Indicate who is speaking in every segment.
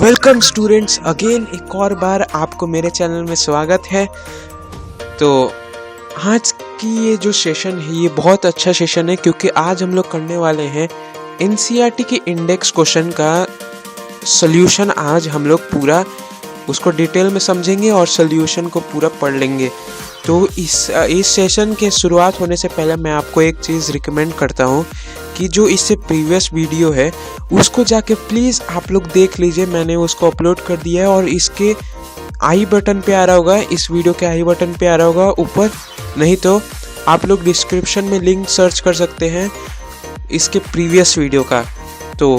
Speaker 1: Welcome students, again एक और बार आपको मेरे चैनल में स्वागत है। तो आज की ये जो सेशन है ये बहुत अच्छा सेशन है क्योंकि आज हम लोग करने वाले हैं एनसीईआरटी के इंडेक्स क्वेश्चन का सॉल्यूशन। आज हम लोग पूरा उसको डिटेल में समझेंगे और सॉल्यूशन को पूरा पढ़ लेंगे। तो इस सेशन के शुरुआत होने से पहले मैं आपको एक चीज़ रिकमेंड करता हूँ कि जो इससे प्रीवियस वीडियो है उसको जाके प्लीज़ आप लोग देख लीजिए। मैंने उसको अपलोड कर दिया है और इसके आई बटन पे आ रहा होगा, इस वीडियो के आई बटन पे आ रहा होगा ऊपर, नहीं तो आप लोग डिस्क्रिप्शन में लिंक सर्च कर सकते हैं इसके प्रीवियस वीडियो का। तो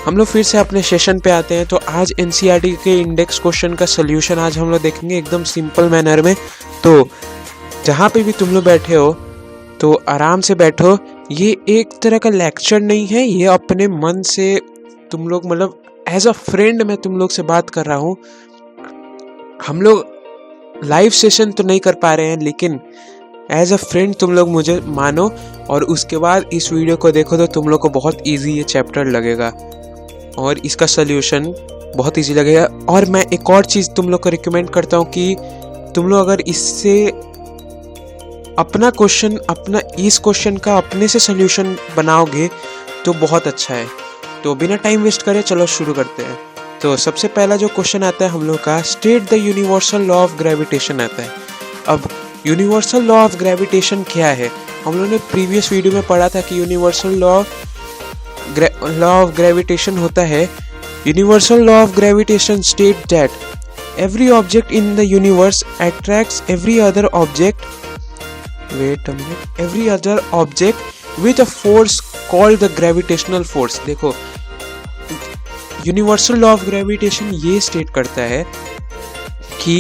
Speaker 1: हम लोग फिर से अपने सेशन पे आते हैं। तो आज एनसीईआरटी के इंडेक्स क्वेश्चन का सॉल्यूशन आज हम लोग देखेंगे एकदम सिंपल मैनर में। तो जहाँ पे भी तुम लोग बैठे हो तो आराम से बैठो। ये एक तरह का लेक्चर नहीं है, ये अपने मन से तुम लोग मतलब एज अ फ्रेंड मैं तुम लोग से बात कर रहा हूँ। हम लोग लाइव सेशन तो नहीं कर पा रहे हैं लेकिन एज अ फ्रेंड तुम लोग मुझे मानो और उसके बाद इस वीडियो को देखो तो तुम लोग को बहुत इजी ये चैप्टर लगेगा और इसका सॉल्यूशन बहुत इजी लगेगा। और मैं एक और चीज़ तुम लोग को रिकमेंड करता हूँ कि तुम लोग अगर इससे अपना इस क्वेश्चन का अपने से सॉल्यूशन बनाओगे तो बहुत अच्छा है। तो बिना टाइम वेस्ट करे चलो शुरू करते हैं। तो सबसे पहला जो क्वेश्चन आता है हम लोग का, state the universal law of gravitation आता है। अब यूनिवर्सल लॉ ऑफ ग्रेविटेशन क्या है? हम लोगों ने प्रीवियस वीडियो में पढ़ा था कि यूनिवर्सल लॉ ऑफ ग्रेविटेशन होता है, universal law of gravitation state that every object in the universe attracts every other object with a force called the gravitational force। देखो, यूनिवर्सल लॉ ऑफ ग्रेविटेशन ये state करता है कि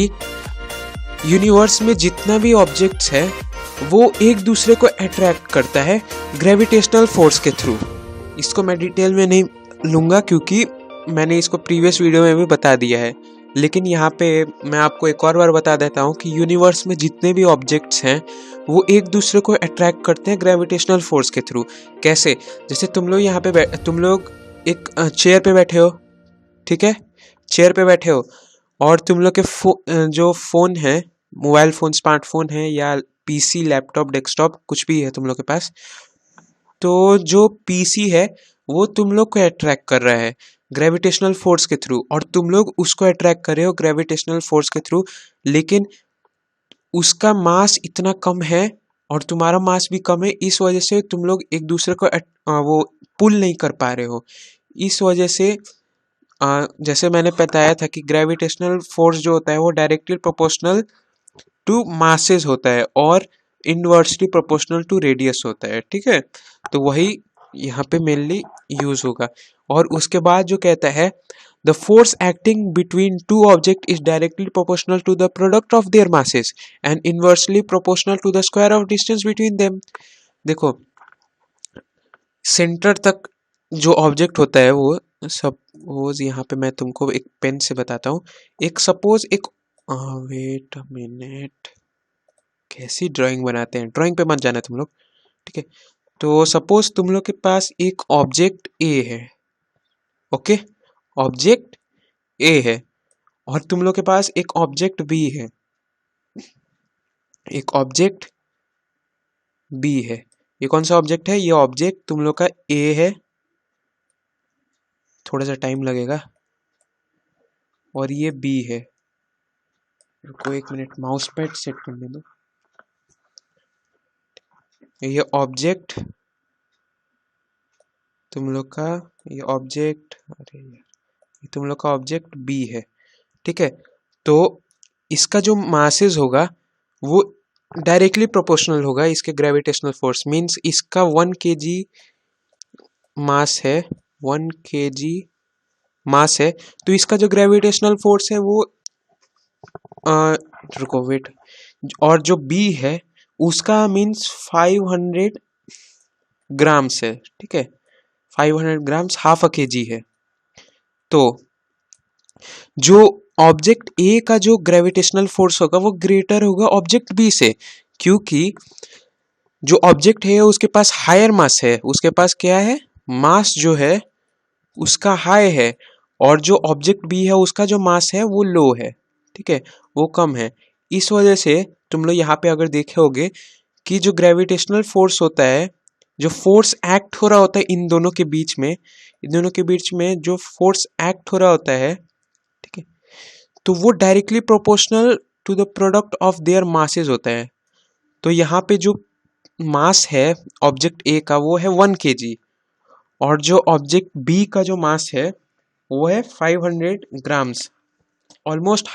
Speaker 1: universe में जितना भी ऑब्जेक्ट्स है वो एक दूसरे को अट्रैक्ट करता है ग्रेविटेशनल फोर्स के थ्रू। इसको मैं डिटेल में नहीं लूँगा क्योंकि मैंने इसको प्रीवियस वीडियो में भी बता दिया है, लेकिन यहाँ पे मैं आपको एक और बार बता देता हूँ कि यूनिवर्स में जितने भी ऑब्जेक्ट्स हैं वो एक दूसरे को अट्रैक्ट करते हैं ग्रेविटेशनल फोर्स के थ्रू। कैसे? जैसे तुम लोग यहाँ पे तुम लोग एक चेयर पे बैठे हो, ठीक है, चेयर पे बैठे हो और तुम लोग के जो फ़ोन है, मोबाइल फ़ोन, स्मार्टफोन है या पीसी, लैपटॉप, डेस्कटॉप, कुछ भी है तुम लोग के पास, तो जो पीसी है वो तुम लोग को अट्रैक्ट कर रहा है ग्रेविटेशनल फोर्स के थ्रू और तुम लोग उसको अट्रैक्ट कर रहे हो ग्रेविटेशनल फोर्स के थ्रू, लेकिन उसका मास इतना कम है और तुम्हारा मास भी कम है, इस वजह से तुम लोग एक दूसरे को वो पुल नहीं कर पा रहे हो। इस वजह से जैसे मैंने बताया था कि ग्रेविटेशनल फोर्स जो होता है वो डायरेक्टली प्रोपोर्शनल टू मासेस होता है और इनवर्सली प्रोपोर्शनल टू रेडियस होता है, ठीक है। तो वही यहाँ पे मेनली यूज होगा। और उसके बाद जो कहता है, the force acting between two object is directly proportional to the product of their masses and inversely proportional to the square of distance between them. देखो, सेंटर तक जो ऑब्जेक्ट होता है वो सपोज, यहाँ पे मैं तुमको एक पेन से बताता हूँ। एक सपोज एक वेट अ मिनट, कैसी ड्राइंग बनाते हैं, ड्राइंग पे मत जाना तुम लोग, ठीक है। तो सपोज तुम लोग के पास एक ऑब्जेक्ट ए है, ओके, ऑब्जेक्ट ए है और तुम लोग के पास एक ऑब्जेक्ट बी है, एक ऑब्जेक्ट बी है। ये कौन सा ऑब्जेक्ट है? ये ऑब्जेक्ट तुम लोग का ए है, थोड़ा सा टाइम लगेगा, और ये बी है। रुको एक मिनट, माउस पैड सेट करने दो। ये ऑब्जेक्ट तुम लोग का, ये ऑब्जेक्ट, अरे यार, ये तुम लोग का ऑब्जेक्ट बी है, ठीक है। तो इसका जो मासेस होगा वो डायरेक्टली प्रोपोर्शनल होगा इसके ग्रेविटेशनल फोर्स। मींस इसका 1 kg मास है, 1 kg मास है, तो इसका जो ग्रेविटेशनल फोर्स है वो रुको वेट, और जो बी है उसका मीन्स 500 ग्राम्स है, ठीक है, 500 ग्राम्स, हाफ अ kg है। तो जो ऑब्जेक्ट ए का जो ग्रेविटेशनल फोर्स होगा वो ग्रेटर होगा ऑब्जेक्ट बी से, क्योंकि जो ऑब्जेक्ट है उसके पास हायर मास है, उसके पास क्या है, मास जो है उसका हाई है, और जो ऑब्जेक्ट बी है उसका जो मास है वो लो है, ठीक है, वो कम है। इस वजह से तुम लोग यहाँ पे अगर देखे होगे कि जो ग्रेविटेशनल फोर्स होता है, जो फोर्स एक्ट हो रहा होता है इन दोनों के बीच में, इन दोनों के बीच में जो फोर्स एक्ट हो रहा होता है, ठीक है, तो वो directly proportional to the product of their masses होता है। तो यहाँ पे जो मास है ऑब्जेक्ट ए का वो है 1 kg, और जो ऑब्जेक्ट बी का जो मास है वो है 500 grams, almost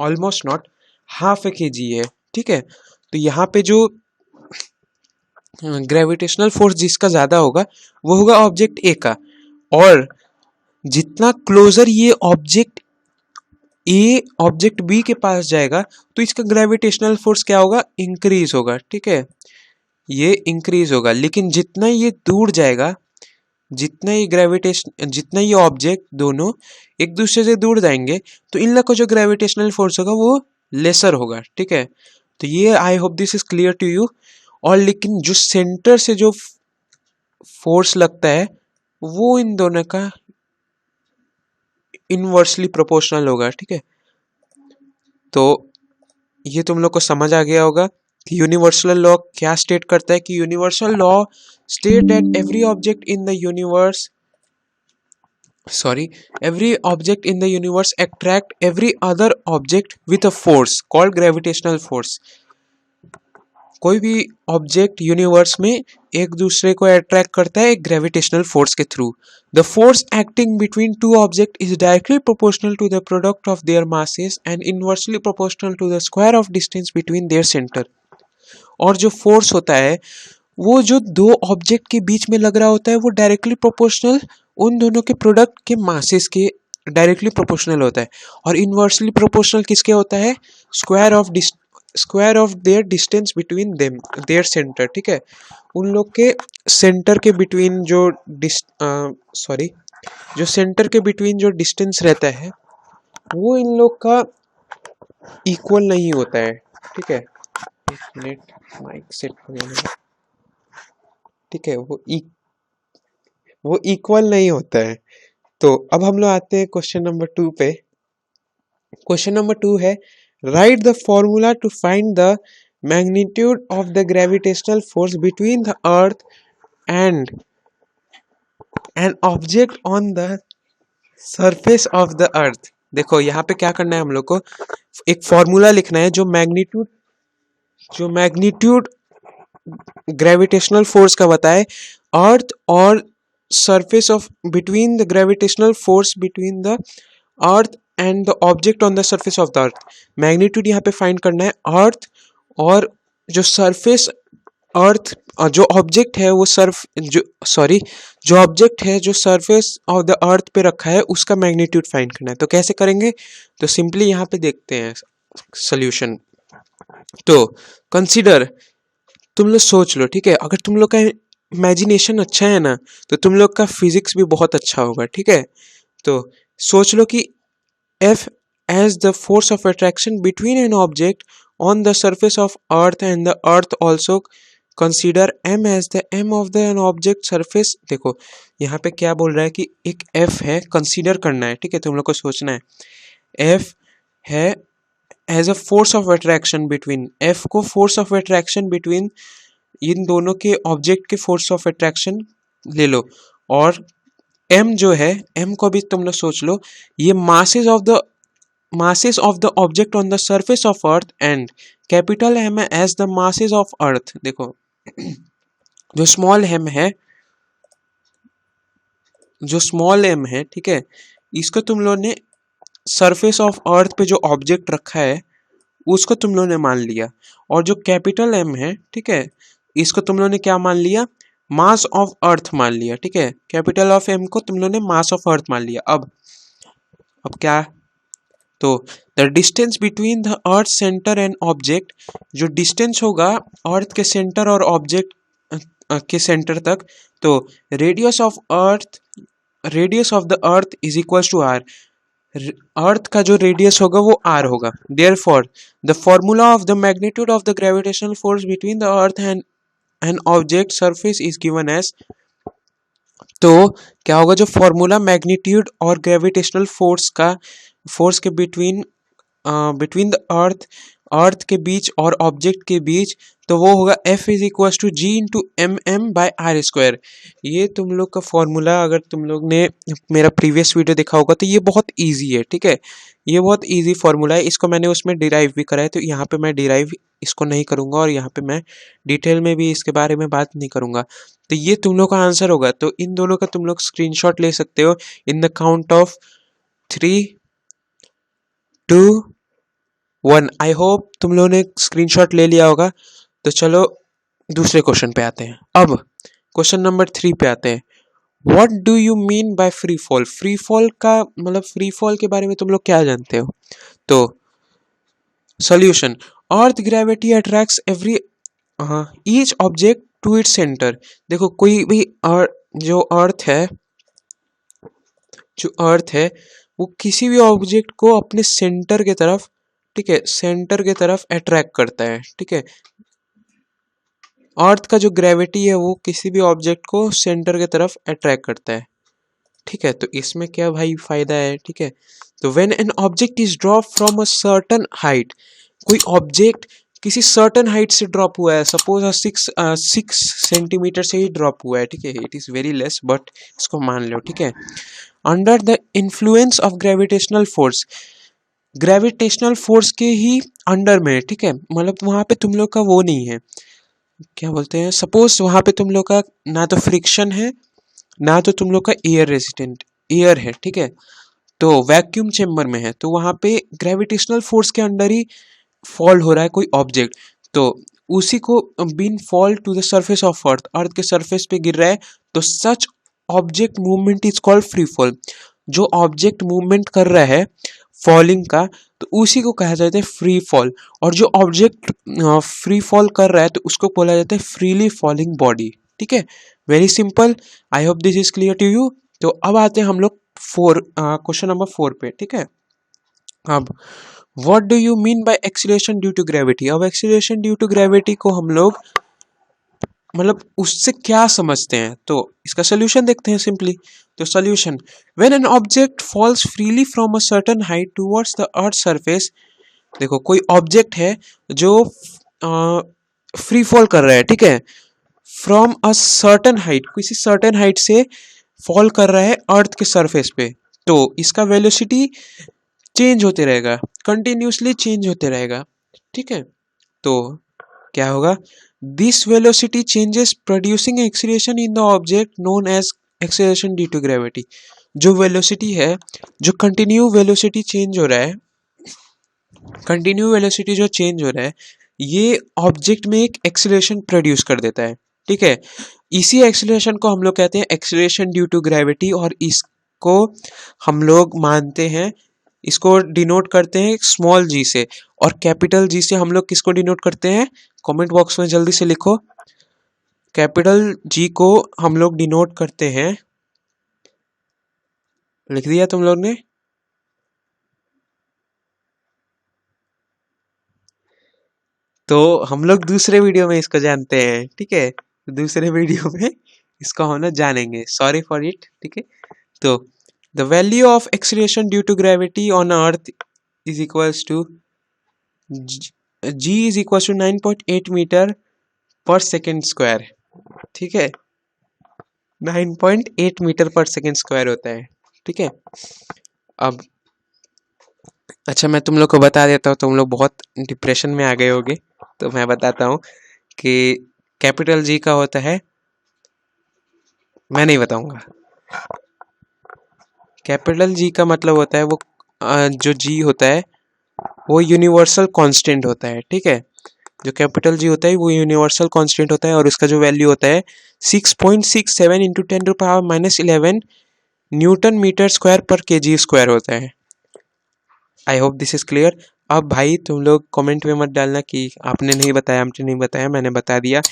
Speaker 1: almost not half A kg है, ठीक है। तो यहाँ पे जो ग्रेविटेशनल फोर्स जिसका ज़्यादा होगा वो होगा ऑब्जेक्ट ए का, और जितना क्लोजर ये ऑब्जेक्ट ए ऑब्जेक्ट बी के पास जाएगा तो इसका ग्रेविटेशनल फोर्स क्या होगा, इंक्रीज होगा, ठीक है, ये इंक्रीज होगा। लेकिन जितना ये दूर जाएगा, जितना ये ऑब्जेक्ट दोनों एक दूसरे से दूर जाएंगे तो इन लोग का जो ग्रेविटेशनल फोर्स होगा वो लेसर होगा, ठीक है। तो ये I hope this is clear to you. और लेकिन जो सेंटर से जो फोर्स लगता है वो इन दोनों का इनवर्सली प्रोपोर्शनल होगा, ठीक है। तो ये तुम लोग को समझ आ गया होगा कि यूनिवर्सल लॉ क्या स्टेट करता है, कि universal law state that every object in the universe every object in the universe attract every other object with a force called gravitational force। कोई भी ऑब्जेक्ट यूनिवर्स में एक दूसरे को अट्रैक्ट करता है एक ग्रेविटेशनल फोर्स के थ्रू। The force acting between two object is directly proportional to the product of their masses and inversely proportional to the square of distance between their centre. और जो फोर्स होता है वो जो दो ऑब्जेक्ट के बीच में लग रहा होता है वो डायरेक्टली प्रोपोर्शनल उन दोनों के प्रोडक्ट के मासेस के डायरेक्टली प्रोपोर्शनल होता है, और इनवर्सली प्रोपोर्शनल किसके होता है, square of their distance between them their centre, ठीक है। उन लोग के सेंटर के बिटवीन जो सेंटर के बिटवीन जो डिस्टेंस रहता है वो इन लोग का इक्वल नहीं होता है, ठीक है। एक मिनट, माइक सेट हो गया, ठीक है, वो इक्वल नहीं होता है। तो अब हम लोग आते हैं क्वेश्चन नंबर 2 पे। क्वेश्चन नंबर 2 है, write the formula to find the magnitude of the gravitational force between the earth and an object on the surface of the earth. देखो यहाँ पे क्या करना है, हम लोग को एक फॉर्मूला लिखना है जो मैग्नीट्यूड ग्रेविटेशनल फोर्स का बताए अर्थ और surface of between the gravitational force between the earth and the object on the surface of the earth. Magnitude यहाँ पे फाइंड करना है अर्थ और जो सरफेस अर्थ, जो ऑब्जेक्ट है वो जो ऑब्जेक्ट है जो सरफेस ऑफ द अर्थ पे रखा है उसका मैग्नीट्यूड फाइंड करना है। तो कैसे करेंगे, तो सिंपली यहाँ पे देखते हैं सोल्यूशन। तो कंसीडर, तुम लोग सोच लो, ठीक है, अगर तुम लोग का इमेजिनेशन अच्छा है ना तो तुम लोग का फिजिक्स भी बहुत अच्छा होगा, ठीक है। तो सोच लो कि F as the force of attraction between an object on the surface of earth and the earth, also consider M as the M of the an object surface। देखो यहाँ पे क्या बोल रहा है कि एक F है, कंसीडर करना है, ठीक है, तुम लोग को सोचना है। F है as a force of attraction between, F को फोर्स ऑफ अट्रैक्शन बिटवीन इन दोनों के ऑब्जेक्ट के फोर्स ऑफ अट्रैक्शन ले लो, और M जो है, M को भी तुम लोग सोच लो, ये masses of the object on the surface of earth and capital M as the masses of earth। देखो जो स्मॉल m है, ठीक है, इसको तुम लोग ने सरफेस ऑफ अर्थ पे जो ऑब्जेक्ट रखा है उसको तुम लोग ने मान लिया, और जो कैपिटल M है, ठीक है, इसको तुम लोग ने क्या मान लिया, मास ऑफ अर्थ मान लिया, ठीक है। कैपिटल ऑफ M को तुम लोग ने मास ऑफ अर्थ मान लिया। अब क्या, तो the distance between the earth centre and object, जो डिस्टेंस होगा अर्थ के सेंटर और ऑब्जेक्ट के सेंटर तक, तो radius of the earth is equals to R. अर्थ का जो रेडियस होगा वो r होगा। Therefore the formula of the magnitude of the gravitational force between the earth and an object surface is given as तो क्या होगा, जो फॉर्मूला मैग्नीट्यूड और ग्रेविटेशनल फोर्स के बिटवीन बिटवीन द अर्थ के बीच और ऑब्जेक्ट के बीच, तो वो होगा F is equal to G into M M by R square. ये तुम लोग का फॉर्मूला अगर तुम लोग ने मेरा प्रीवियस वीडियो देखा होगा तो ये बहुत इजी है, ठीक है। ये बहुत इजी फॉर्मूला है, इसको मैंने उसमें डिराइव भी करा है, तो यहाँ पे मैं डिराइव इसको नहीं करूँगा और यहाँ पे मैं डिटेल में भी इसके बारे में बात नहीं करूँगा। तो ये तुम लोग का आंसर होगा। तो इन दोनों का तुम लोग स्क्रीनशॉट ले सकते हो in the count of 3, 2, 1। I hope तुम लोगों ने स्क्रीनशॉट ले लिया होगा। तो चलो दूसरे क्वेश्चन पे आते हैं। अब क्वेश्चन नंबर 3 पे आते हैं। What do you mean by free fall? Free fall का मतलब फ्री फॉल के बारे में तुम लोग क्या जानते हो? तो solution, earth gravity attracts every each object to its centre. देखो कोई भी जो अर्थ है वो किसी भी ऑब्जेक्ट को अपने सेंटर के तरफ, ठीक है, सेंटर के तरफ अट्रैक्ट करता है, ठीक है। अर्थ का जो ग्रेविटी है वो किसी भी ऑब्जेक्ट को सेंटर के तरफ अट्रैक्ट करता है, ठीक है। तो इसमें क्या भाई फायदा है, ठीक है। तो when an object is drop from a certain height, कोई ऑब्जेक्ट किसी सर्टेन हाइट से ड्रॉप हुआ है, सपोज 6 सेंटीमीटर से ही ड्रॉप हुआ है, ठीक है, it is very less but इसको मान लो, ठीक है। Under the influence of gravitational force, gravitational force के ही अंडर में, ठीक है, मतलब वहां पे तुम लोग का वो नहीं है, क्या बोलते हैं, सपोज वहां पे तुम लोग का ना तो फ्रिक्शन है ना तो तुम लोग का एयर रेजिस्टेंट एयर है, ठीक है। तो वैक्यूम चेम्बर में है, तो वहां पे ग्रेविटेशनल फोर्स के अंडर ही फॉल हो रहा है कोई ऑब्जेक्ट, तो उसी को been fall to the surface of earth के सरफेस पे गिर रहा है, तो such object movement is called free fall. जो ऑब्जेक्ट मूवमेंट कर रहा है फॉलिंग का, तो उसी को कहा जाता है फ्री फॉल। और जो ऑब्जेक्ट फ्री फॉल कर रहा है तो उसको बोला जाता है फ्रीली फॉलिंग बॉडी, ठीक है। Very simple, I hope this is clear to you. तो अब आते हैं हम लोग क्वेश्चन नंबर 4 पे, ठीक है। अब what do you mean by acceleration due to gravity? अब एक्सीलरेशन ड्यू टू ग्रेविटी को हम लोग मतलब उससे क्या समझते हैं, तो इसका सोल्यूशन देखते हैं सिंपली। तो solution, when an object falls freely from a certain height towards the earth surface, देखो कोई ऑब्जेक्ट है जो फ्री फॉल कर रहा है, ठीक है, फ्रॉम अ सर्टेन हाइट, किसी सर्टेन हाइट से फॉल कर रहा है अर्थ के सरफेस पे, तो इसका वेलोसिटी चेंज होते रहेगा, कंटिन्यूसली चेंज होते रहेगा, ठीक है। तो क्या होगा, this velocity changes producing acceleration in the object known as acceleration due to gravity. जो वेलोसिटी है, जो कंटिन्यू वेलोसिटी चेंज हो रहा है, कंटिन्यू वेलोसिटी जो चेंज हो रहा है, ये ऑब्जेक्ट में एक एक्सीलरेशन प्रोड्यूस कर देता है, ठीक है। इसी एक्सीलरेशन को हम लोग कहते हैं एक्सीलरेशन ड्यू टू ग्रेविटी, और इसको हम लोग मानते हैं, इसको डिनोट करते हैं स्मॉल जी से, और कैपिटल जी से हम लोग किसको डिनोट करते हैं, कमेंट बॉक्स में जल्दी से लिखो। कैपिटल जी को हम लोग डिनोट करते हैं, लिख दिया तुम लोग ने? तो हम लोग दूसरे वीडियो में इसको जानते हैं, ठीक है, दूसरे वीडियो में इसको हम लोग जानेंगे, सॉरी फॉर इट, ठीक है। तो the value of acceleration due to gravity on earth is equals to G is equal to 9.8 metre per second square, ठीक है, 9.8 मीटर पर सेकेंड स्क्वायर होता है, ठीक है। अब अच्छा, मैं तुम लोग को बता देता हूँ, तुम लोग बहुत डिप्रेशन में आ गए होगे, तो मैं बताता हूँ कि कैपिटल जी का होता है, मैं नहीं बताऊंगा। कैपिटल जी का मतलब होता है वो जो जी होता है वो यूनिवर्सल कांस्टेंट होता है, ठीक है। जो कैपिटल जी होता है वो यूनिवर्सल कांस्टेंट होता है, और उसका जो वैल्यू होता है 6.67 इंटू 10⁻11 न्यूटन मीटर स्क्वायर पर केजी स्क्वायर होता है। आई होप दिस इज क्लियर। अब भाई तुम लोग कमेंट में मत डालना कि आपने नहीं बताया, हमने नहीं बताया, मैंने बता दिया।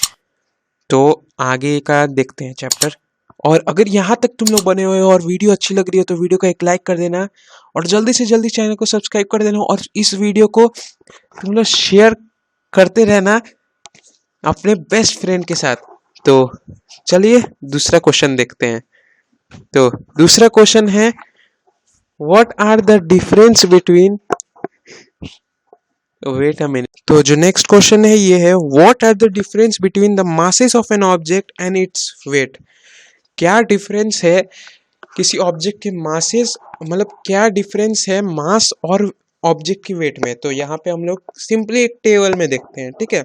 Speaker 1: तो आगे का देखते हैं चैप्टर। और अगर यहाँ तक तुम लोग बने हुए हो और वीडियो अच्छी लग रही है तो वीडियो को एक लाइक कर देना, और जल्दी से जल्दी चैनल को सब्सक्राइब कर देना, और इस वीडियो को तुम लोग शेयर करते रहना अपने बेस्ट फ्रेंड के साथ। तो चलिए दूसरा क्वेश्चन देखते हैं। तो दूसरा क्वेश्चन है, what are the difference between, wait a minute, तो जो नेक्स्ट क्वेश्चन है ये है, what are the difference between the masses of an object and its weight. क्या डिफरेंस है किसी ऑब्जेक्ट के मासेस, मतलब क्या डिफरेंस है मास और ऑब्जेक्ट की वेट में। तो यहाँ पे हम लोग सिंपली एक टेबल में देखते हैं, ठीक है।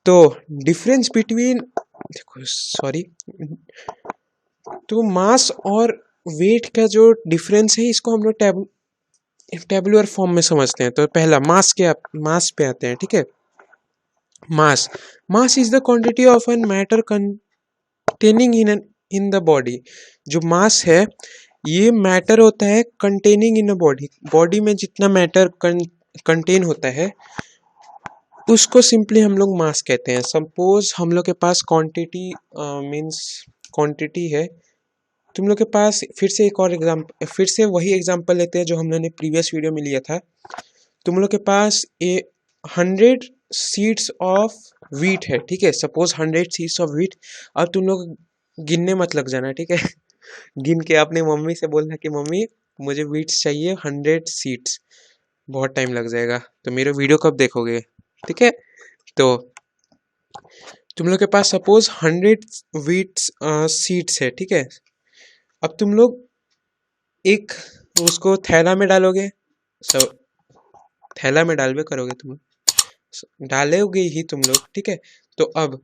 Speaker 1: तो डिफरेंस बिटवीन, देखो सॉरी, तो मास और वेट का जो डिफरेंस है इसको हम लोग टेबुलर फॉर्म में समझते हैं। तो पहला मास पे आते हैं, ठीक है। Mass mass is the quantity of an matter containing in the body. जो मास है ये मैटर होता है containing in a body, body में जितना मैटर कंटेन होता है उसको सिंपली हम लोग मास कहते हैं। सपोज हम लोग के पास क्वांटिटी मींस क्वांटिटी है, तुम लोग के पास फिर से एक और एग्जाम्पल, फिर से वही एग्जाम्पल लेते हैं जो हमने प्रीवियस वीडियो में लिया था। तुम लोग के पास 100 सीड्स ऑफ वीट है, ठीक है। Suppose 100 seeds of wheat. अब तुम लोग गिनने मत लग जाना, ठीक है। गिन के अपने मम्मी से बोलना कि मम्मी मुझे वीट्स चाहिए 100 सीड्स, बहुत टाइम लग जाएगा, तो मेरे वीडियो कब देखोगे, ठीक है। तो तुम लोग के पास सपोज 100 वीट्स सीड्स है, ठीक है। अब तुम लोग एक उसको थैला में डालोगे, सब थैला में डालवे करोगे तुम लोग, डालोगे ही तुम लोग, ठीक है। तो अब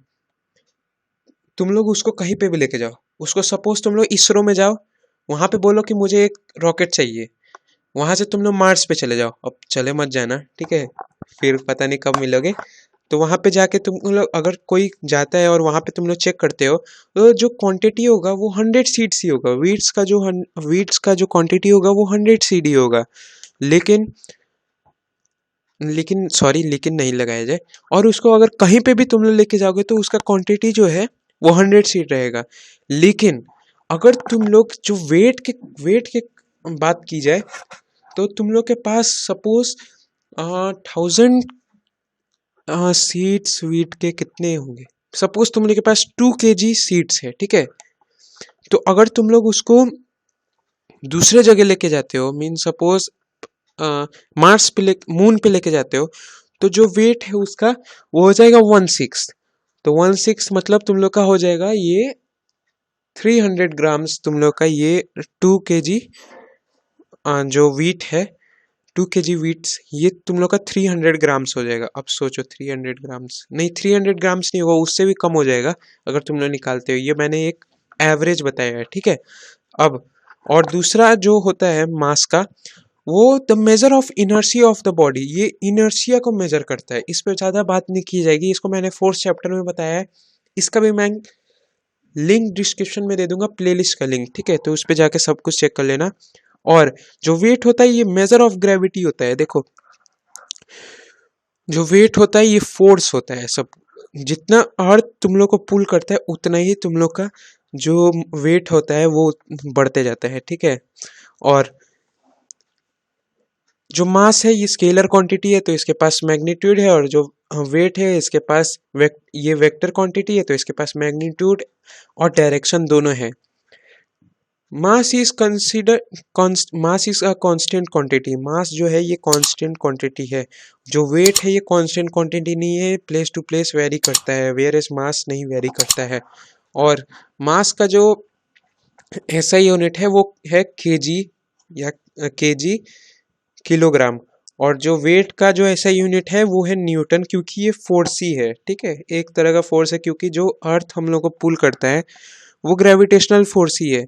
Speaker 1: तुम लोग उसको कहीं पे भी लेके जाओ, उसको सपोज तुम लोग इसरो में जाओ, वहां पे बोलो कि मुझे एक रॉकेट चाहिए, वहां से तुम लोग मार्स पे चले जाओ, अब चले मत जाना, ठीक है, फिर पता नहीं कब मिलोगे। तो वहां पे जाके तुम लोग अगर कोई जाता है और वहां पे तुम लोग चेक करते हो, तो जो क्वांटिटी होगा वो 100 सीड्स ही होगा, वीट्स का जो क्वांटिटी होगा वो 100 सीड ही होगा। लेकिन लेकिन सॉरी, लेकिन नहीं लगाया जाए, और उसको अगर कहीं पे भी तुम लोग लेके जाओगे तो उसका क्वांटिटी जो है वो 100 सीड रहेगा। लेकिन अगर तुम लोग जो वेट के बात की जाए, तो तुम लोग के पास सपोज 1000 सीड्स वीट के कितने होंगे, सपोज तुम लोग के पास 2 kg सीड्स है, ठीक है। तो अगर तुम लोग उसको दूसरे जगह लेके जाते हो, मीन सपोज मार्स पे मून पे लेके जाते हो, तो जो वेट है उसका वो हो जाएगा 1/6। तो 1/6 मतलब तुम लोग का हो जाएगा ये 300 ग्राम्स, तुम लोग का ये 2 kg जो वीट है, 2 kg वीट्स, ये तुम लोग का 300 ग्राम्स हो जाएगा। अब सोचो 300 ग्राम्स नहीं, 300 ग्राम्स नहीं होगा, उससे भी कम हो जाएगा अगर तुम लोग निकालते हो। ये मैंने एक एवरेज बताया है, ठीक है। अब और दूसरा जो होता है मास का, वो the measure of inertia of the body, ये इनर्सिया को मेजर करता है। इस पर ज़्यादा बात नहीं की जाएगी, इसको मैंने 4th चैप्टर में बताया है। इसका भी मैं लिंक डिस्क्रिप्शन में दे दूंगा, प्लेलिस्ट का लिंक, ठीक है। तो उस पर जाके सब कुछ चेक कर लेना। और जो वेट होता है ये मेजर ऑफ ग्रेविटी होता है। देखो जो वेट होता है ये फोर्स होता है, सब जितना अर्थ तुम लोग को पुल करता है उतना ही तुम लोग का जो वेट होता है वो बढ़ते जाता है, ठीक है। और जो मास है ये स्केलर क्वांटिटी है, तो इसके पास मैग्नीट्यूड है, और जो वेट है इसके पास ये वेक्टर क्वांटिटी है, तो इसके पास मैग्नीट्यूड और डायरेक्शन दोनों है। Mass is mass is a constant quantity, mass जो है ये कांस्टेंट क्वांटिटी है। जो वेट है ये कांस्टेंट क्वांटिटी नहीं है, प्लेस टू प्लेस वेरी करता है, वेयर एज मास नहीं वेरी करता है। और मास का जो ऐसा यूनिट है वो है केजी या केजी, किलोग्राम। और जो वेट का जो ऐसा यूनिट है वो है न्यूटन, क्योंकि ये फोर्स ही है, ठीक है, एक तरह का फोर्स है, क्योंकि जो अर्थ हम लोग को पुल करता है वो ग्रेविटेशनल फोर्स ही है।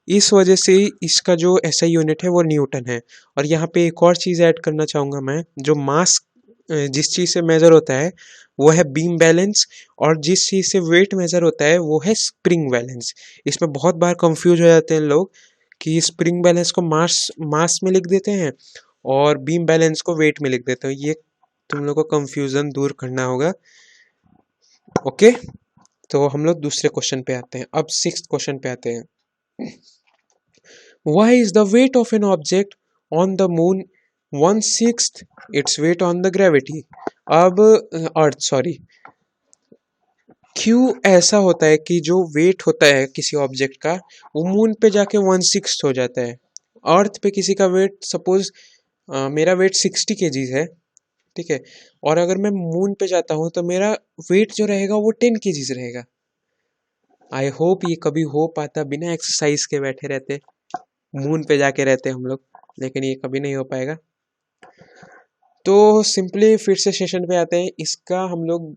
Speaker 1: इस वजह से इसका जो ऐसा यूनिट है वो न्यूटन है। और यहाँ पे एक और चीज़ ऐड करना चाहूँगा मैं, जो मास जिस चीज़ से मेजर होता है वो है बीम बैलेंस, और जिस चीज़ से वेट मेजर होता है वो है स्प्रिंग बैलेंस। इसमें बहुत बार कंफ्यूज हो जाते हैं लोग कि स्प्रिंग बैलेंस को मास मास में लिख देते हैं और बीम बैलेंस को वेट में लिख देते हो, ये तुम लोग को कंफ्यूजन दूर करना होगा, ओके। तो हम लोग दूसरे क्वेश्चन पे आते हैं, अब 6th क्वेश्चन पे आते हैं। Why is the weight of an object on the moon 1/6 its weight on the gravity. अब अर्थ सॉरी, क्यों ऐसा होता है कि जो वेट होता है किसी ऑब्जेक्ट का वो मून पे जाके 1/6 हो जाता है। अर्थ पे किसी का वेट सपोज मेरा वेट 60 kg है, ठीक है, और अगर मैं मून पे जाता हूँ तो मेरा वेट जो रहेगा वो 10 kg रहेगा। आई होप ये कभी हो पाता, बिना एक्सरसाइज के बैठे रहते मून पे जाके रहते हम लोग, लेकिन ये कभी नहीं हो पाएगा। तो सिंपली फिर से सेशन पे आते हैं, इसका हम लोग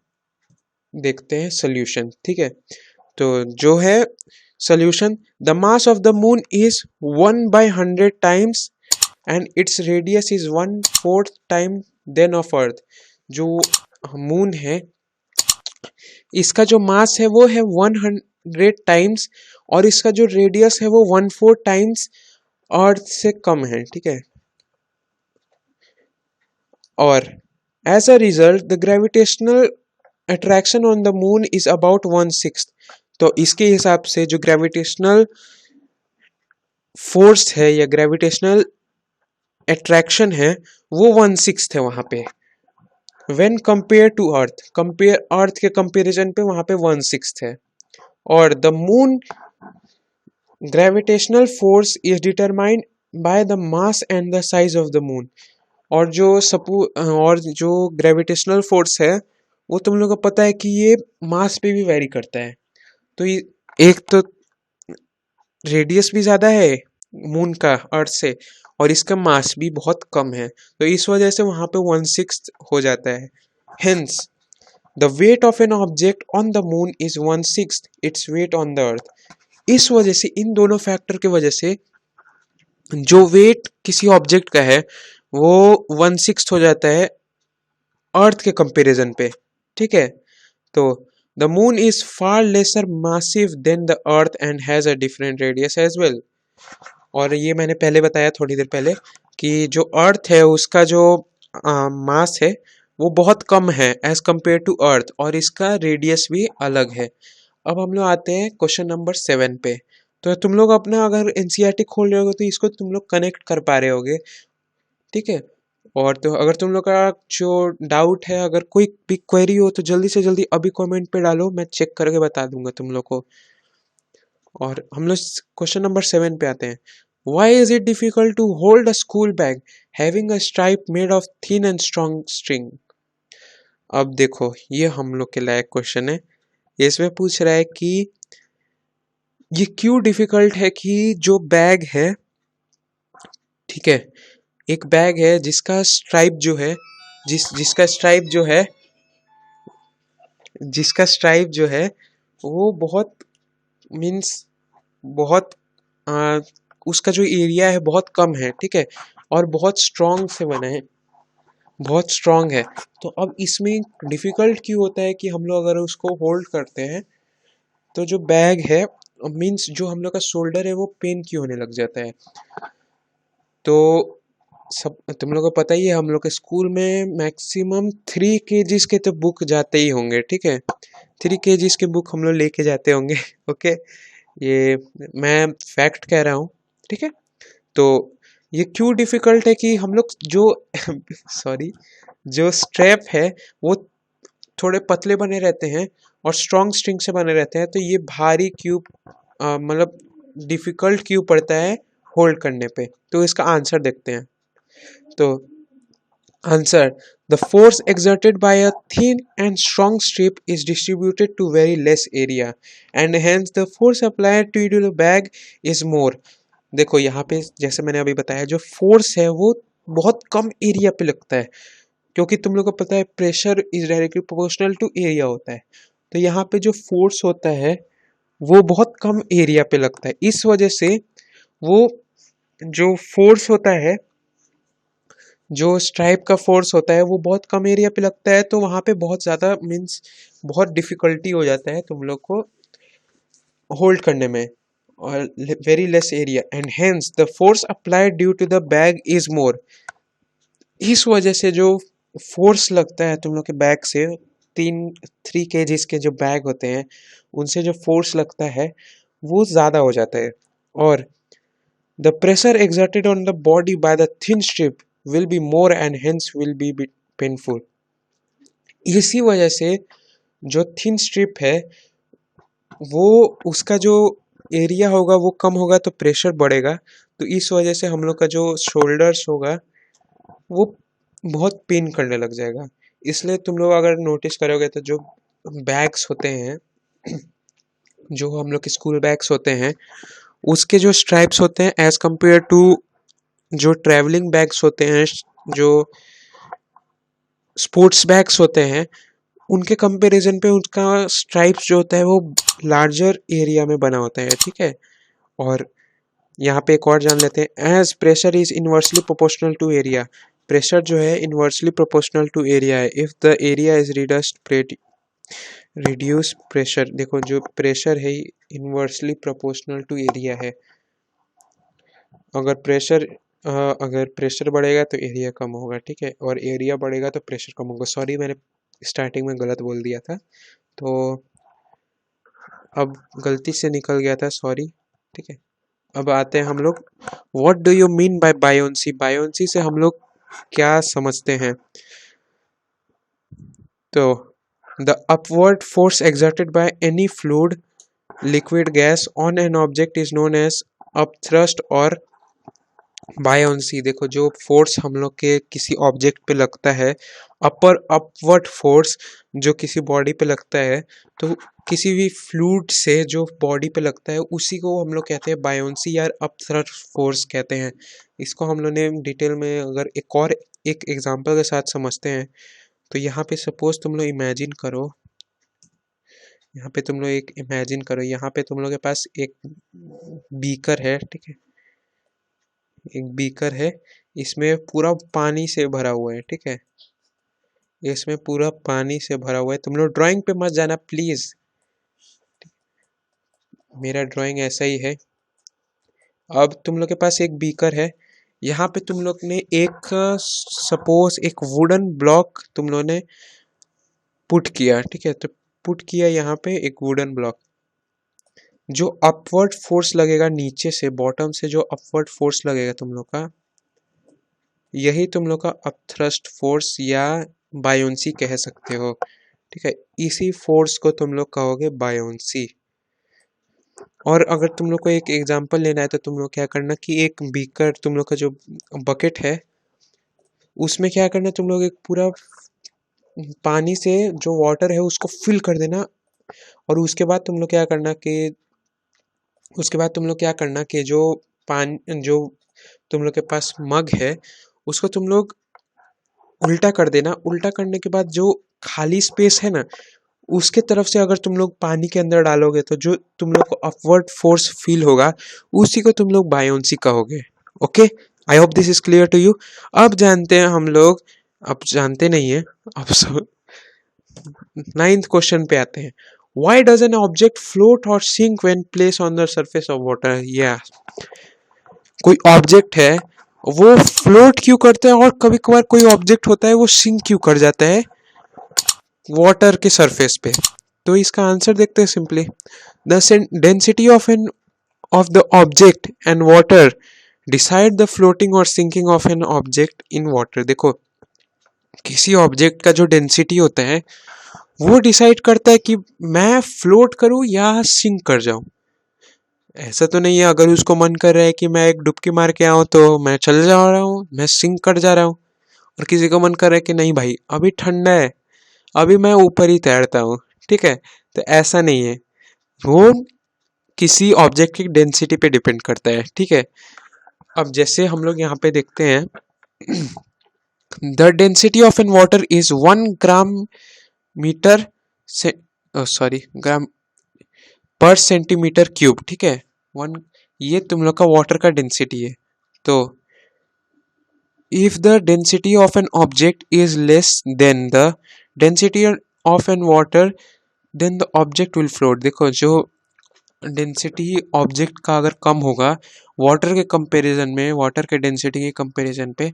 Speaker 1: देखते हैं सोल्यूशन, ठीक है। तो जो है solution, the mass of the moon is 1/100 times and its radius is 1/4 time then of earth. जो मून है इसका जो मास है वो है 100 टाइम्स और इसका जो रेडियस है वो 1/4 टाइम्स अर्थ से कम है, ठीक है। और as a result the gravitational attraction on the moon is about 1/6। तो इसके हिसाब से जो ग्रेविटेशनल फोर्स है या ग्रेविटेशनल अट्रैक्शन है वो 1/6 है वहां पे। When compare to earth, compare earth के कंपैरिजन पे वहां पे 1/6 है। और the moon gravitational force is determined by the mass and the size of the moon. और जो ग्रेविटेशनल फोर्स है वो तुम लोगों को पता है कि ये मास पे भी वेरी करता है। तो ये एक तो रेडियस भी ज़्यादा है मून का अर्थ से और इसका मास भी बहुत कम है, तो इस वजह से वहाँ पे 1/6 हो जाता है। Hence the weight of an object on the moon is 1/6 its weight on the earth. इस वजह से, इन दोनों फैक्टर की वजह से जो वेट किसी ऑब्जेक्ट का है वो 1/6 हो जाता है अर्थ के कंपैरिजन पे, ठीक है। तो the moon is far lesser massive than the earth and has a different radius as well. और ये मैंने पहले बताया थोड़ी देर पहले कि जो अर्थ है उसका जो मास है वो बहुत कम है एज कंपेयर टू अर्थ और इसका रेडियस भी अलग है। अब हम लोग आते हैं क्वेश्चन नंबर 7 पे। तो तुम लोग अपना अगर एनसीईआरटी खोल रहे होगे तो इसको तुम लोग कनेक्ट कर पा रहे होगे, ठीक है। और तो अगर तुम लोग का जो डाउट है, अगर कोई भी क्वेरी हो तो जल्दी से जल्दी अभी कमेंट पे डालो, मैं चेक करके बता दूंगा तुम लोग को। और हम लोग क्वेश्चन नंबर 7 पे आते हैं। Why is it difficult to hold a school bag having a stripe made of thin and strong string? अब देखो ये हम लोग के लायक क्वेश्चन है। इसमें पूछ रहा है कि ये क्यों डिफिकल्ट है कि जो बैग है, ठीक है, एक बैग है जिसका स्ट्राइप जो है जिसका स्ट्राइप जो है वो बहुत मीन्स बहुत उसका जो एरिया है बहुत कम है, ठीक है, और बहुत स्ट्रॉन्ग से बना है, बहुत स्ट्रॉन्ग है। तो अब इसमें डिफिकल्ट क्यों होता है कि हम लोग अगर उसको होल्ड करते हैं तो जो बैग है मीन्स जो हम लोग का शोल्डर है वो पेन क्यों होने लग जाता है। तो सब तुम लोग को पता ही है, हम लोग के स्कूल में मैक्सिमम 3 kgs के तो बुक जाते ही होंगे, ठीक है, 3 kgs के बुक हम लोग लेके जाते होंगे ओके, ये मैं फैक्ट कह रहा हूँ, ठीक है। तो ये क्यों डिफिकल्ट है कि हम लोग जो सॉरी जो स्ट्रैप है वो थोड़े पतले बने रहते हैं और स्ट्रॉन्ग स्ट्रिंग से बने रहते हैं, तो ये भारी क्यों मतलब डिफिकल्ट क्यों पड़ता है होल्ड करने पे। तो इसका आंसर देखते हैं। तो answer, the force exerted by a thin and strong strip is distributed to very less area and hence the force applied to the bag is more। देखो यहाँ पे जैसे मैंने अभी बताया जो फोर्स है वो बहुत कम एरिया पे लगता है, क्योंकि तुम लोग को पता है pressure is directly proportional to area होता है। तो यहाँ पे जो फोर्स होता है वो बहुत कम एरिया पे लगता है, इस वजह से वो जो फोर्स होता है, जो स्ट्राइप का फोर्स होता है वो बहुत कम एरिया पे लगता है, तो वहाँ पे बहुत ज़्यादा मीन्स बहुत डिफिकल्टी हो जाता है तुम लोग को होल्ड करने में, और very less area and hence the force applied due to the bag is more. इस वजह से जो फोर्स लगता है तुम लोग के बैग से, 3 kgs के जो बैग होते हैं उनसे जो फोर्स लगता है वो ज़्यादा हो जाता है। और the pressure exerted on the body by the thin strip will be more and hence will be painful. इसी वजह से जो थिन स्ट्रिप है वो उसका जो एरिया होगा वो कम होगा तो प्रेशर बढ़ेगा, तो इस वजह से हम लोग का जो शोल्डर्स होगा वो बहुत पेन करने लग जाएगा। इसलिए तुम लोग अगर नोटिस करोगे तो जो बैग्स होते हैं, जो हम लोग के स्कूल बैग्स होते हैं, उसके जो स्ट्राइप्स होते हैं एज कंपेयर टू जो ट्रैवलिंग बैग्स होते हैं, जो स्पोर्ट्स बैग्स होते हैं, उनके कंपैरिजन पे उनका स्ट्राइप्स जो होता है वो लार्जर एरिया में बना होता है, ठीक है। और यहाँ पे एक और जान लेते हैं, as pressure is inversely proportional to area. Pressure जो है इनवर्सली प्रोपोर्शनल टू एरिया है। If the area is reduce pressure, देखो जो प्रेशर है इनवर्सली प्रोपोर्शनल टू एरिया है। अगर प्रेशर बढ़ेगा तो एरिया कम होगा, ठीक है, और एरिया बढ़ेगा तो प्रेशर कम होगा। सॉरी, मैंने स्टार्टिंग में गलत बोल दिया था, तो अब गलती से निकल गया था, सॉरी, ठीक है। अब आते हैं हम लोग, what do you mean by buoyancy. Buoyancy से हम लोग क्या समझते हैं? तो the upward force exerted by any fluid, liquid, gas on an object is known as upthrust और बायोंसी। देखो जो फोर्स हम लोग के किसी ऑब्जेक्ट पे लगता है, अपवर्ड फोर्स जो किसी बॉडी पे लगता है, तो किसी भी फ्लूइड से जो बॉडी पे लगता है उसी को हम लोग कहते हैं बायोंसी या अपथ्रस्ट फोर्स कहते हैं। इसको हम लोग ने डिटेल में अगर एक एग्जांपल के साथ समझते हैं, तो यहाँ पे सपोज तुम लोग इमेजिन करो, यहाँ पे तुम लोग के पास एक बीकर है, ठीक है, एक बीकर है, इसमें पूरा पानी से भरा हुआ है, ठीक है, इसमें पूरा पानी से भरा हुआ है। तुम लोग ड्राइंग पे मत जाना प्लीज, मेरा ड्राइंग ऐसा ही है। अब तुम लोग के पास एक बीकर है, यहाँ पे तुम लोग ने एक सपोज एक वुडन ब्लॉक तुम लोग ने पुट किया, ठीक है, तो पुट किया यहाँ पे एक वुडन ब्लॉक। जो अपवर्ड फोर्स लगेगा नीचे से, बॉटम से जो अपवर्ड फोर्स लगेगा तुम लोग का, यही तुम लोग का अपथ्रस्ट फोर्स या बायोंसी कह सकते हो, ठीक है। इसी फोर्स को तुम लोग कहोगे बायोंसी। और अगर तुम लोग को एक एग्जांपल लेना है तो तुम लोग क्या करना कि एक बीकर, तुम लोग का जो बकेट है, उसमें क्या करना, तुम लोग एक पूरा पानी से जो वाटर है उसको फिल कर देना। और उसके बाद तुम लोग क्या करना कि जो पानी, जो तुम लोग के पास मग है, उसको तुम लोग उल्टा कर देना। उल्टा करने के बाद जो खाली स्पेस है ना, उसके तरफ से अगर तुम लोग पानी के अंदर डालोगे तो जो तुम लोग को अपवर्ड फोर्स फील होगा उसी को तुम लोग बायोंसी कहोगे। Okay, I hope this is clear to you. अब जानते हैं हम लोग, अब जानते नहीं है, अब सब 9th क्वेश्चन पे आते हैं। Why does an object float or sink when placed on the surface of water? कोई ऑब्जेक्ट है वो फ्लोट क्यों करता है, और कभी कभार कोई ऑब्जेक्ट होता है वो सिंक क्यों कर जाता है वाटर के सरफेस पे? तो इसका आंसर देखते हैं simply. The density of the object and water decide the floating और sinking of an object in water. देखो किसी ऑब्जेक्ट का जो डेंसिटी होता है वो डिसाइड करता है कि मैं फ्लोट करूं या सिंक कर जाऊं। ऐसा तो नहीं है अगर उसको मन कर रहा है कि मैं एक डुबकी मार के आऊं तो मैं चल जा रहा हूं, मैं सिंक कर जा रहा हूं। और किसी को मन कर रहा है कि नहीं भाई अभी ठंडा है, अभी मैं ऊपर ही तैरता हूँ, ठीक है। तो ऐसा नहीं है, वो किसी ऑब्जेक्ट की डेंसिटी पे डिपेंड करता है, ठीक है। अब जैसे हम लोग यहाँ पे देखते हैं, the density of an water is 1 gram metre से ग्राम पर सेंटीमीटर क्यूब, ठीक है, 1, ये तुम लोग का वाटर का डेंसिटी है। तो if the density of an object is less than the density of an water then the object will float. देखो जो डेंसिटी ऑब्जेक्ट का अगर कम होगा वाटर के कंपैरिजन में, वाटर के डेंसिटी के कंपैरिजन पे,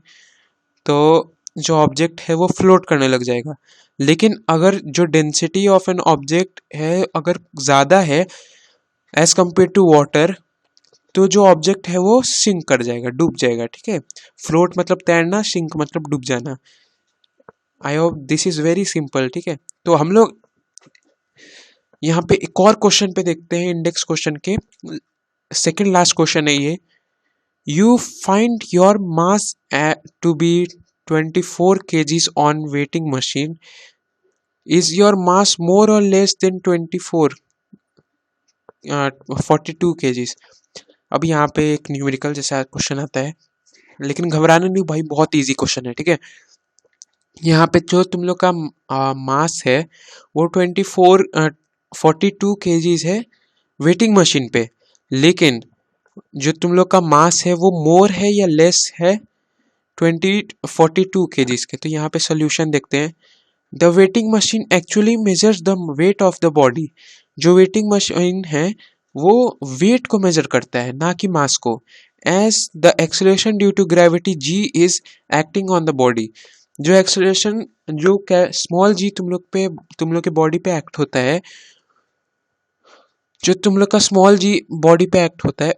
Speaker 1: तो जो ऑब्जेक्ट है वो फ्लोट करने लग जाएगा। लेकिन अगर जो डेंसिटी ऑफ एन ऑब्जेक्ट है अगर ज़्यादा है एज कम्पेयर टू वाटर, तो जो ऑब्जेक्ट है वो सिंक कर जाएगा, डूब जाएगा, ठीक है। फ्लोट मतलब तैरना, सिंक मतलब डूब जाना। आई hope this is very simple, ठीक है। तो हम लोग यहाँ पे एक और क्वेश्चन पे देखते हैं, इंडेक्स क्वेश्चन के सेकंड लास्ट क्वेश्चन है ये। You find your mass to be 24 kgs on weighing machine, is your mass more और लेस देन 42 kgs। अब यहाँ पे एक न्यूमेरिकल जैसा क्वेश्चन आता है, लेकिन घबराना नहीं भाई, बहुत इजी क्वेश्चन है, ठीक है। यहाँ पे जो तुम लोग का मास है वो 42 kgs है वेटिंग मशीन पे, लेकिन जो तुम लोग का मास है वो मोर है या लेस है 42 kgs के। तो यहाँ पे सोल्यूशन देखते हैं। The waiting machine actually measures the weight of the body. जो वेटिंग मशीन है वो वेट को मेजर करता है, ना कि मास को। As the acceleration due to gravity G is acting on the body. जो एक्सेलरेशन जो स्मॉल जी तुम लोग के बॉडी पे एक्ट होता है, जो तुम लोग का स्मॉल जी बॉडी पे एक्ट होता है,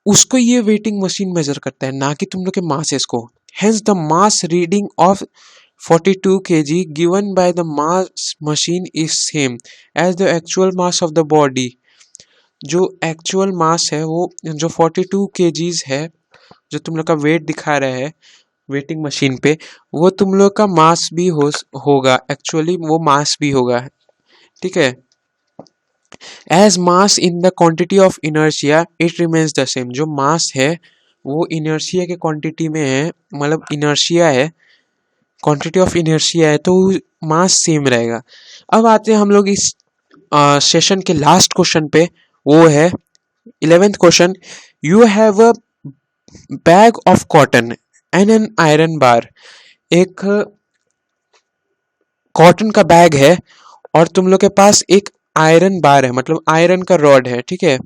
Speaker 1: उसको ये वेटिंग मशीन मेजर करता है, ना कि तुम लोग के मासेस को। Hence the mass reading of 42 kg given by the mass machine is same as the actual mass of the body। जो एक्चुअल मास है वो जो 42 kgs है, जो तुम लोग का वेट दिखा रहा है वेटिंग मशीन पे, वो तुम लोग का मास भी होगा, एक्चुअली वो मास भी होगा, ठीक है। As mass in the quantity of inertia it remains the same. जो मास है वो इनर्शिया के क्वांटिटी में है, मतलब इनर्शिया है, क्वांटिटी ऑफ इनर्शिया है, तो मास सेम रहेगा। अब आते हैं हम लोग इस सेशन के लास्ट क्वेश्चन पे, वो है 11th question. You have a bag of cotton and an iron bar. एक कॉटन का बैग है और तुम लोग के पास एक आयरन बार है, मतलब आयरन का रॉड है, ठीक है।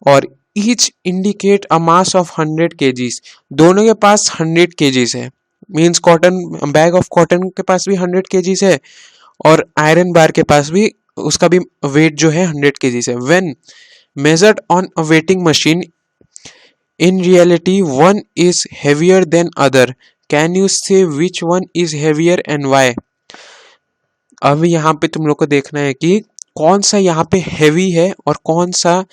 Speaker 1: और each indicate a mass of 100 kgs। दोनों के पास 100 kgs है, means cotton bag of cotton के पास भी 100 kgs है और आयरन बार के पास भी उसका भी वेट जो है 100 kgs है। When measured on a weighing machine in reality one is heavier than other, can you say which one is heavier and why. अब यहाँ पे तुम लोग को देखना है कि कौन सा यहाँ पे हैवी है और कौन सा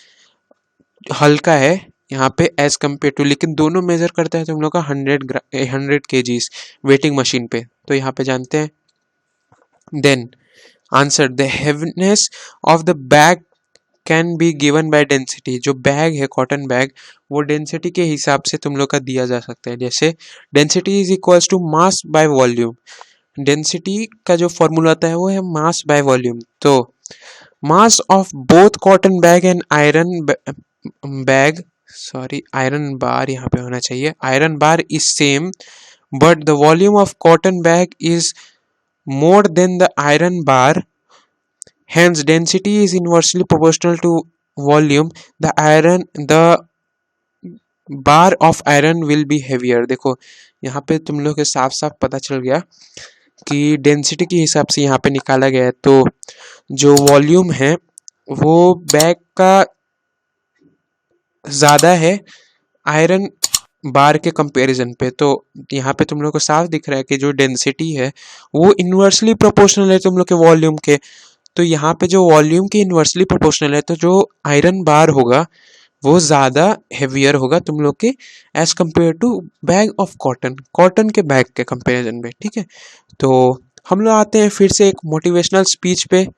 Speaker 1: हल्का है यहाँ पे एज कम्पेयर टू, लेकिन दोनों मेजर करता है तुम लोग का 100 kgs वेटिंग मशीन पे। तो यहाँ पे जानते हैं। Then answer, the heaviness of the bag can be given by density. जो बैग है कॉटन बैग, वो डेंसिटी के हिसाब से तुम लोग का दिया जा सकता है। जैसे density is equals to mass by volume. Density का जो फॉर्मूला आता है वो है मास बाय वॉल्यूम। तो mass of both cotton bag and bag iron bar यहाँ पे होना चाहिए, iron bar is same but the volume of cotton bag is more than the iron bar, hence density is inversely proportional to volume, the bar of iron will be heavier। देखो यहाँ पे तुम लोग के साफ साफ पता चल गया कि डेंसिटी के हिसाब से यहाँ पे निकाला गया है। तो जो वॉल्यूम है वो बैग का ज़्यादा है आयरन बार के कंपैरिजन पे। तो यहाँ पे तुम लोग को साफ दिख रहा है कि जो डेंसिटी है वो इन्वर्सली प्रोपोर्शनल है तुम लोग के वॉल्यूम के। तो यहाँ पे जो वॉल्यूम के इन्वर्सली प्रोपोर्शनल है, तो जो आयरन बार होगा वो ज़्यादा हेवियर होगा तुम लोग के as compare to bag of cotton के बैग के कंपैरिजन में, ठीक है। तो हम लोग आते हैं फिर से एक मोटिवेशनल स्पीच पे।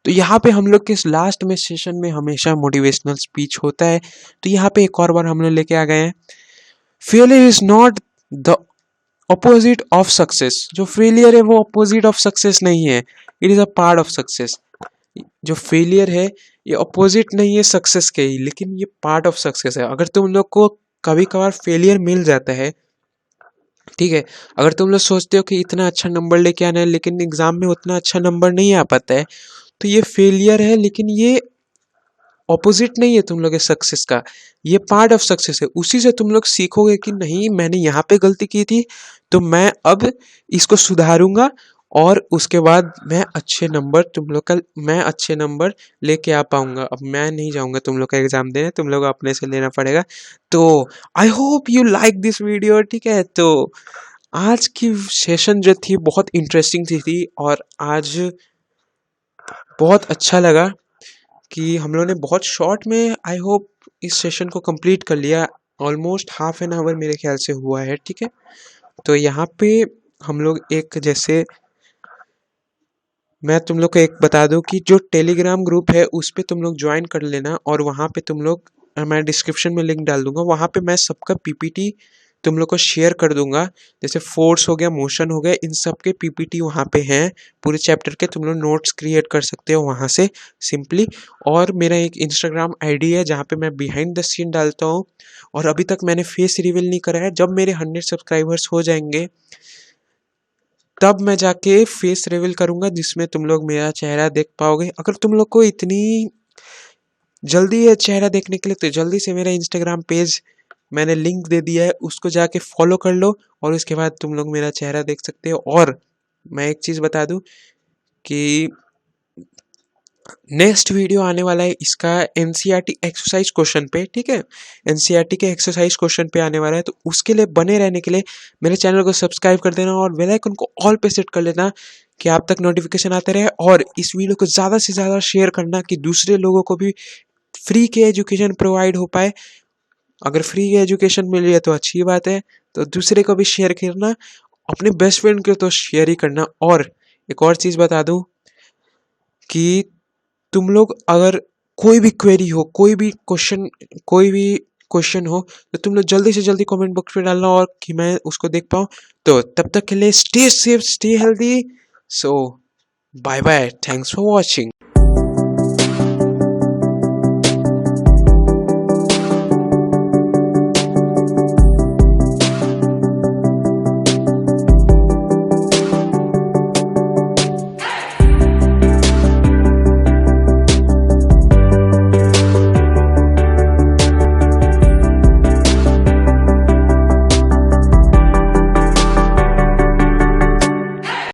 Speaker 1: तो यहाँ पे हम लोग के लास्ट में सेशन में हमेशा मोटिवेशनल स्पीच होता है, तो यहाँ पे एक और बार हम लोग लेके आ गए हैं। Failure is not the opposite of success. जो फेलियर है वो ऑपोजिट ऑफ सक्सेस नहीं है, it is a part of success. जो फेलियर है ये अपोजिट नहीं है सक्सेस के ही, लेकिन ये पार्ट ऑफ सक्सेस है। अगर तुम लोग को कभी कभार फेलियर मिल जाता है, ठीक है, अगर तुम लोग सोचते हो कि इतना अच्छा नंबर लेके आना है लेकिन एग्जाम में उतना अच्छा नंबर नहीं आ पाता है, तो ये फेलियर है, लेकिन ये ऑपोजिट नहीं है तुम लोग के सक्सेस का, ये पार्ट ऑफ सक्सेस है। उसी से तुम लोग सीखोगे कि नहीं मैंने यहाँ पे गलती की थी तो मैं अब इसको सुधारूंगा और उसके बाद मैं अच्छे नंबर लेके आ पाऊंगा। अब मैं नहीं जाऊंगा तुम लोग का एग्जाम देने, तुम लोग अपने से लेना पड़ेगा। तो I hope you like this video, ठीक है। तो आज की सेशन जो थी बहुत इंटरेस्टिंग थी और आज बहुत अच्छा लगा कि हम लोगों ने बहुत शॉर्ट में आई होप इस सेशन को कंप्लीट कर लिया। ऑलमोस्ट हाफ एन आवर मेरे ख्याल से हुआ है, ठीक है। तो यहाँ पे हम लोग एक जैसे मैं तुम लोग को एक बता दूं कि जो टेलीग्राम ग्रुप है उस पे तुम लोग ज्वाइन कर लेना, और वहाँ पे तुम लोग मैं डिस्क्रिप्शन में लिंक डाल दूंगा। वहाँ पे मैं सबका पीपीटी तुम लोग को शेयर कर दूंगा। जैसे फोर्स हो गया, मोशन हो गया, इन सब के पीपीटी वहाँ पे हैं पूरे चैप्टर के। तुम लोग नोट्स क्रिएट कर सकते हो वहाँ से सिंपली। और मेरा एक इंस्टाग्राम आईडी है जहाँ पे मैं बिहाइंड द सीन डालता हूँ, और अभी तक मैंने फेस रिवील नहीं करा है। जब मेरे 100 सब्सक्राइबर्स हो जाएंगे तब मैं जाके फेस रिवील करूंगा, जिसमें तुम लोग मेरा चेहरा देख पाओगे। अगर तुम लोग को इतनी जल्दी है चेहरा देखने के लिए तो जल्दी से मेरा इंस्टाग्राम पेज मैंने लिंक दे दिया है, उसको जाके फॉलो कर लो, और उसके बाद तुम लोग मेरा चेहरा देख सकते हो। और मैं एक चीज़ बता दूं कि नेक्स्ट वीडियो आने वाला है इसका एनसीईआरटी एक्सरसाइज क्वेश्चन पे, ठीक है। एनसीईआरटी के एक्सरसाइज क्वेश्चन पे आने वाला है, तो उसके लिए बने रहने के लिए मेरे चैनल को सब्सक्राइब कर देना और बेल आइकन को ऑल पे सेट कर लेना कि आप तक नोटिफिकेशन आते रहे। और इस वीडियो को ज़्यादा से ज़्यादा शेयर करना कि दूसरे लोगों को भी फ्री के एजुकेशन प्रोवाइड हो पाए। अगर फ्री की एजुकेशन मिली है तो अच्छी बात है, तो दूसरे को भी शेयर करना, अपने बेस्ट फ्रेंड को तो शेयर ही करना। और एक और चीज़ बता दूं कि तुम लोग अगर कोई भी क्वेरी हो, कोई भी क्वेश्चन हो, तो तुम लोग जल्दी से जल्दी कमेंट बॉक्स में डालना और कि मैं उसको देख पाऊँ। तो तब तक के लिए stay safe, stay healthy. So bye bye, thanks for watching.